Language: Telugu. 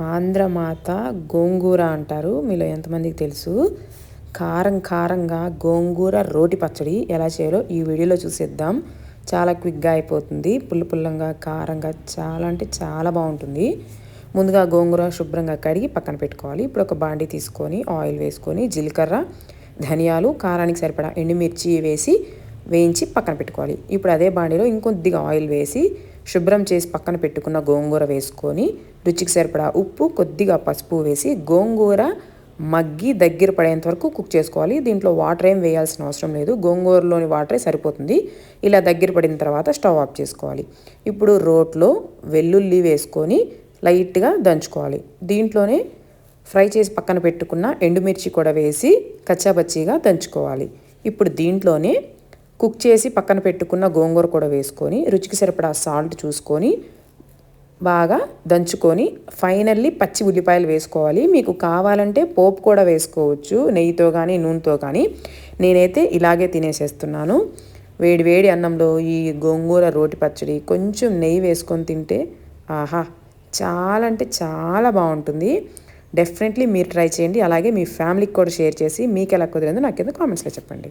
ఆంధ్రమాత గోంగూర అంటారు. మీలో ఎంతమందికి తెలుసు? కారం కారంగా గోంగూర రోటి పచ్చడి ఎలా చేయాలో ఈ వీడియోలో చూసేద్దాం. చాలా క్విక్గా అయిపోతుంది. పుల్లంగా కారంగా చాలా అంటే చాలా బాగుంటుంది. ముందుగా గోంగూర శుభ్రంగా కడిగి పక్కన పెట్టుకోవాలి. ఇప్పుడు ఒక బాండీ తీసుకొని ఆయిల్ వేసుకొని జీలకర్ర, ధనియాలు, కారానికి సరిపడా ఎండుమిర్చి వేసి వేయించి పక్కన పెట్టుకోవాలి. ఇప్పుడు అదే బాండీలో ఇంకొద్దిగా ఆయిల్ వేసి శుభ్రం చేసి పక్కన పెట్టుకున్న గోంగూర వేసుకొని రుచికి సరిపడా ఉప్పు, కొద్దిగా పసుపు వేసి గోంగూర మగ్గి దగ్గర పడేంత వరకు కుక్ చేసుకోవాలి. దీంట్లో వాటర్ ఏం వేయాల్సిన అవసరం లేదు. గోంగూరలోని వాటరే సరిపోతుంది. ఇలా దగ్గర పడిన తర్వాత స్టవ్ ఆఫ్ చేసుకోవాలి. ఇప్పుడు రోట్లో వెల్లుల్లి వేసుకొని లైట్గా దంచుకోవాలి. దీంట్లోనే ఫ్రై చేసి పక్కన పెట్టుకున్న ఎండుమిర్చి కూడా వేసి కచ్చాబచ్చిగా దంచుకోవాలి. ఇప్పుడు దీంట్లోనే కుక్ చేసి పక్కన పెట్టుకున్న గోంగూర కూడా వేసుకొని రుచికి సరిపడా సాల్ట్ చూసుకొని బాగా దంచుకొని ఫైనల్లీ పచ్చి ఉల్లిపాయలు వేసుకోవాలి. మీకు కావాలంటే పోపు కూడా వేసుకోవచ్చు, నెయ్యితో కానీ నూనెతో కానీ. నేనైతే ఇలాగే తినేసేస్తున్నాను. వేడి వేడి అన్నంలో ఈ గోంగూర రోటి పచ్చడి కొంచెం నెయ్యి వేసుకొని తింటే ఆహా, చాలా అంటే చాలా బాగుంటుంది. డెఫినెట్లీ మీరు ట్రై చేయండి. అలాగే మీ ఫ్యామిలీకి కూడా షేర్ చేసి మీకు ఎలా కుదిరిందో నాకు కింద కామెంట్స్లో చెప్పండి.